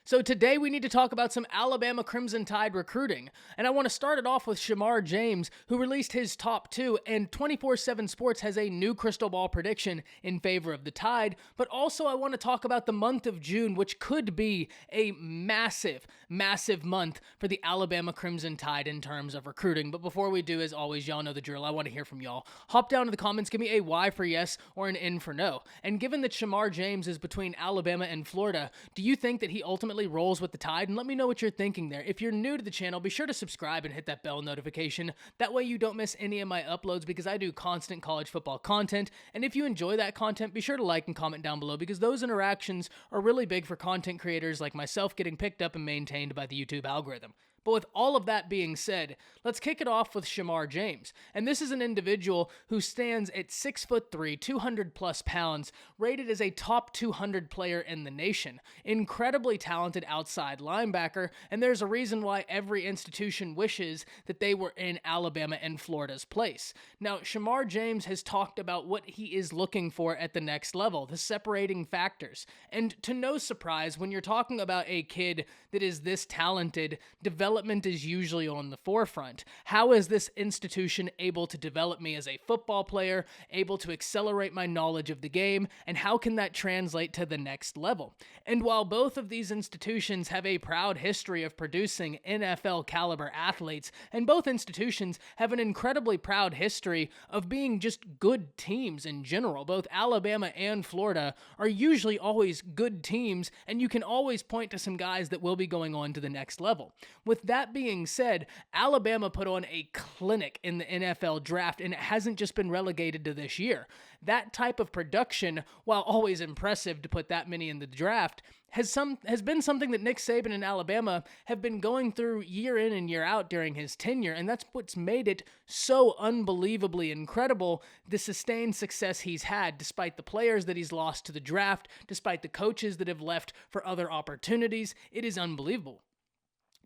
So today we need to talk about some Alabama Crimson Tide recruiting. And I want to start it off with Shemar James, who released his top two, and 24/7 Sports has a new crystal ball prediction in favor of the Tide. But also I want to talk about the month of June, which could be a massive, massive month for the Alabama Crimson Tide in terms of recruiting. But before we do, as always, y'all know the drill. I want to hear from y'all. Hop down to the comments, give me a Y for yes or an N for no. And given that Shemar James is between Alabama and Florida, do you think that he ultimately rolls with the Tide? And let me know what you're thinking there. If you're new to the channel, be sure to subscribe and hit that bell notification. That way you don't miss any of my uploads because I do constant college football content. And if you enjoy that content, be sure to like and comment down below because those interactions are really big for content creators like myself getting picked up and maintained by the YouTube algorithm. But with all of that being said, let's kick it off with Shemar James. And this is an individual who stands at 6'3", 200 plus pounds, rated as a top 200 player in the nation. Incredibly talented outside linebacker, and there's a reason why every institution wishes that they were in Alabama and Florida's place. Now, Shemar James has talked about what he is looking for at the next level, the separating factors. And to no surprise, when you're talking about a kid that is this talented, development is usually on the forefront. How is this institution able to develop me as a football player, able to accelerate my knowledge of the game, and how can that translate to the next level? And while both of these institutions have a proud history of producing NFL caliber athletes, and both institutions have an incredibly proud history of being just good teams in general, both Alabama and Florida are usually always good teams, and you can always point to some guys that will be going on to the next level. With that being said, Alabama put on a clinic in the NFL draft, and it hasn't just been relegated to this year. That type of production, while always impressive to put that many in the draft, has been something that Nick Saban and Alabama have been going through year in and year out during his tenure, and that's what's made it so unbelievably incredible, the sustained success he's had, despite the players that he's lost to the draft, despite the coaches that have left for other opportunities. It is unbelievable.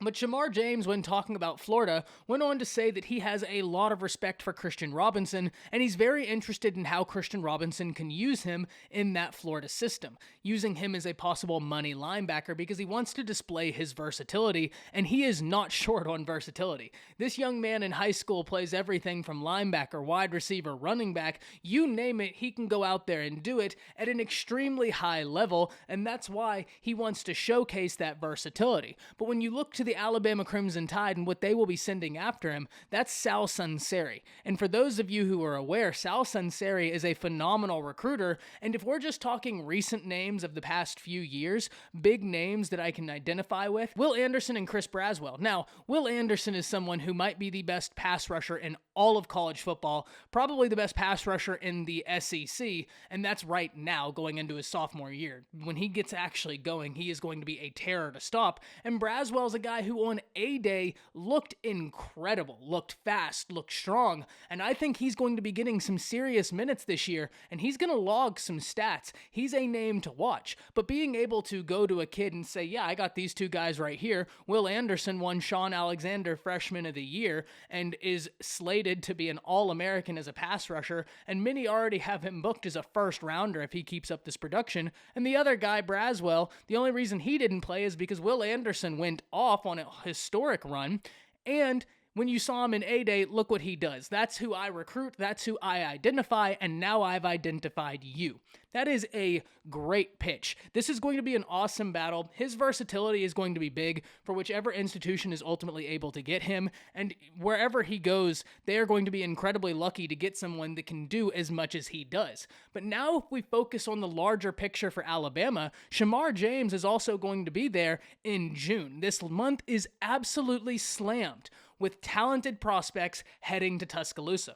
But Shemar James, when talking about Florida, went on to say that he has a lot of respect for Christian Robinson, and he's very interested in how Christian Robinson can use him in that Florida system, using him as a possible money linebacker because he wants to display his versatility, and he is not short on versatility. This young man in high school plays everything from linebacker, wide receiver, running back, you name it, he can go out there and do it at an extremely high level, and that's why he wants to showcase that versatility. But when you look to the Alabama Crimson Tide and what they will be sending after him, that's Sal Sunseri. And for those of you who are aware, Sal Sunseri is a phenomenal recruiter, and if we're just talking recent names of the past few years, big names that I can identify with, Will Anderson and Chris Braswell. Now, Will Anderson is someone who might be the best pass rusher in all of college football, probably the best pass rusher in the SEC, and that's right now going into his sophomore year. When he gets actually going, he is going to be a terror to stop, and Braswell's a guy who on A-Day looked incredible, looked fast, looked strong, and I think he's going to be getting some serious minutes this year, and he's going to log some stats. He's a name to watch, but being able to go to a kid and say, yeah, I got these two guys right here. Will Anderson won Sean Alexander Freshman of the Year and is slated to be an All-American as a pass rusher, and many already have him booked as a first rounder if he keeps up this production, and the other guy, Braswell, the only reason he didn't play is because Will Anderson went off on a historic run, and when you saw him in A-Day, look what he does. That's who I recruit, that's who I identify, and now I've identified you. That is a great pitch. This is going to be an awesome battle. His versatility is going to be big for whichever institution is ultimately able to get him, and wherever he goes, they are going to be incredibly lucky to get someone that can do as much as he does. But now if we focus on the larger picture for Alabama, Shemar James is also going to be there in June. This month is absolutely slammed with talented prospects heading to Tuscaloosa.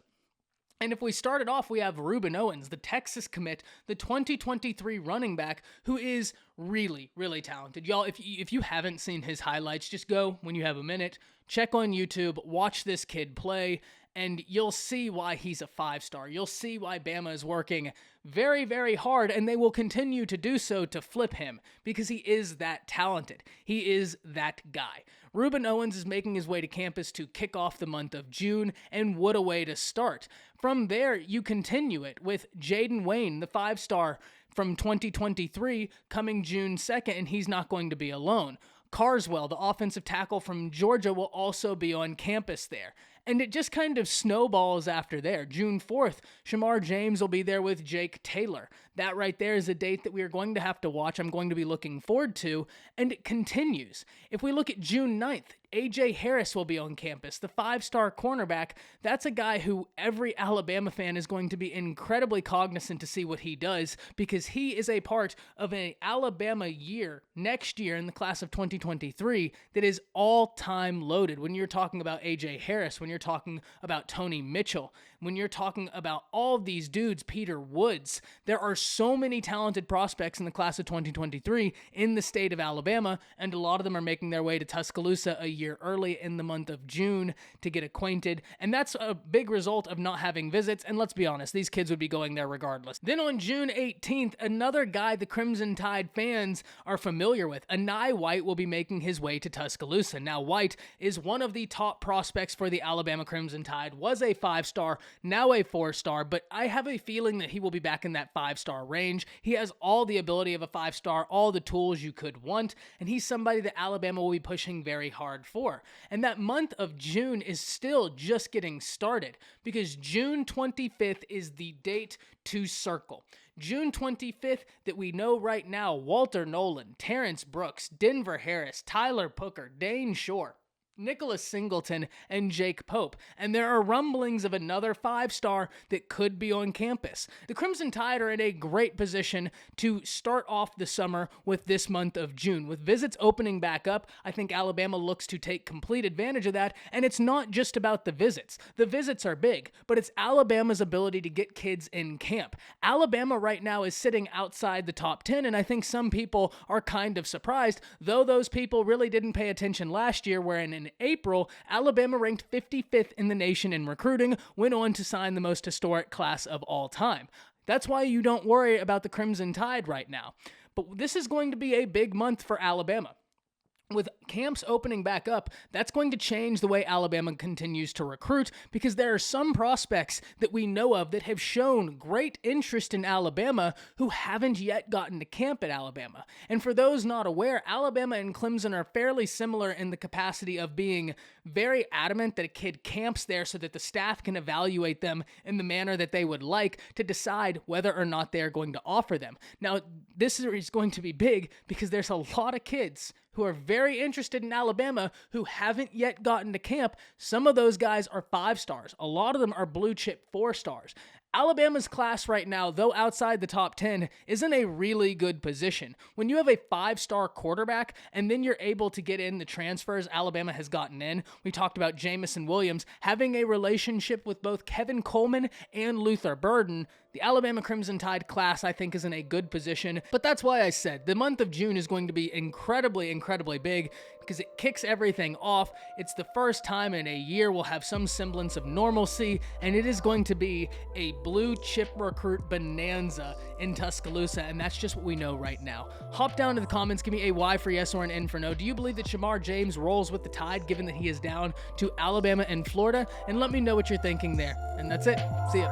And if we started off, we have Ruben Owens, the Texas commit, the 2023 running back, who is really, really talented. Y'all, if you haven't seen his highlights, just go when you have a minute, check on YouTube, watch this kid play. and you'll see why he's a 5-star. You'll see why Bama is working very, very hard, and they will continue to do so to flip him because he is that talented. He is that guy. Reuben Owens is making his way to campus to kick off the month of June, and what a way to start. From there, you continue it with Jaden Wayne, the 5-star from 2023, coming June 2nd, and he's not going to be alone. Carswell, the offensive tackle from Georgia, will also be on campus there. And it just kind of snowballs after there. June 4th, Shamar James will be there with Jake Taylor. That right there is a date that we are going to have to watch. I'm going to be looking forward to, and it continues. If we look at June 9th, A.J. Harris will be on campus, the 5-star cornerback. That's a guy who every Alabama fan is going to be incredibly cognizant to see what he does, because he is a part of an Alabama year next year in the class of 2023 that is all-time loaded. When you're talking about A.J. Harris, when you're talking about Tony Mitchell, when you're talking about all of these dudes, Peter Woods, there are so many talented prospects in the class of 2023 in the state of Alabama, and a lot of them are making their way to Tuscaloosa a year early in the month of June to get acquainted, and that's a big result of not having visits, and let's be honest, these kids would be going there regardless. Then on June 18th, another guy the Crimson Tide fans are familiar with, Anai White, will be making his way to Tuscaloosa. Now, White is one of the top prospects for the Alabama Crimson Tide, was a 5-star, now a 4-star, but I have a feeling that he will be back in that 5-star range. He has all the ability of a 5-star, all the tools you could want, and he's somebody that Alabama will be pushing very hard for. And that month of June is still just getting started, because June 25th is the date to circle. June 25th, that we know right now, Walter Nolan, Terrence Brooks, Denver Harris, Tyler Pooker, Dane Shore, Nicholas Singleton, and Jake Pope, and there are rumblings of another 5-star that could be on campus. The Crimson Tide are in a great position to start off the summer with this month of June. With visits opening back up, I think Alabama looks to take complete advantage of that, and it's not just about the visits. The visits are big, but it's Alabama's ability to get kids in camp. Alabama right now is sitting outside the top 10, and I think some people are kind of surprised, though those people really didn't pay attention last year, wherein in April, Alabama ranked 55th in the nation in recruiting, went on to sign the most historic class of all time. That's why you don't worry about the Crimson Tide right now. But this is going to be a big month for Alabama. With camps opening back up, that's going to change the way Alabama continues to recruit, because there are some prospects that we know of that have shown great interest in Alabama who haven't yet gotten to camp at Alabama. And for those not aware, Alabama and Clemson are fairly similar in the capacity of being very adamant that a kid camps there so that the staff can evaluate them in the manner that they would like to decide whether or not they are going to offer them. Now, this is going to be big because there's a lot of kids who are very interested in Alabama who haven't yet gotten to camp. Some of those guys are 5-stars. A lot of them are blue chip 4-stars. Alabama's class right now, though outside the top 10, is in a really good position. When you have a 5-star quarterback and then you're able to get in the transfers Alabama has gotten in, we talked about Jamison Williams having a relationship with both Kevin Coleman and Luther Burden. The Alabama Crimson Tide class, I think, is in a good position, but that's why I said the month of June is going to be incredibly, incredibly big because it kicks everything off. It's the first time in a year we'll have some semblance of normalcy, and it is going to be a blue chip recruit bonanza in Tuscaloosa, and that's just what we know right now. Hop down to the comments, give me a Y for yes or an N for no. Do you believe that Shamar James rolls with the Tide, given that he is down to Alabama and Florida? And let me know what you're thinking there. And that's it. See ya.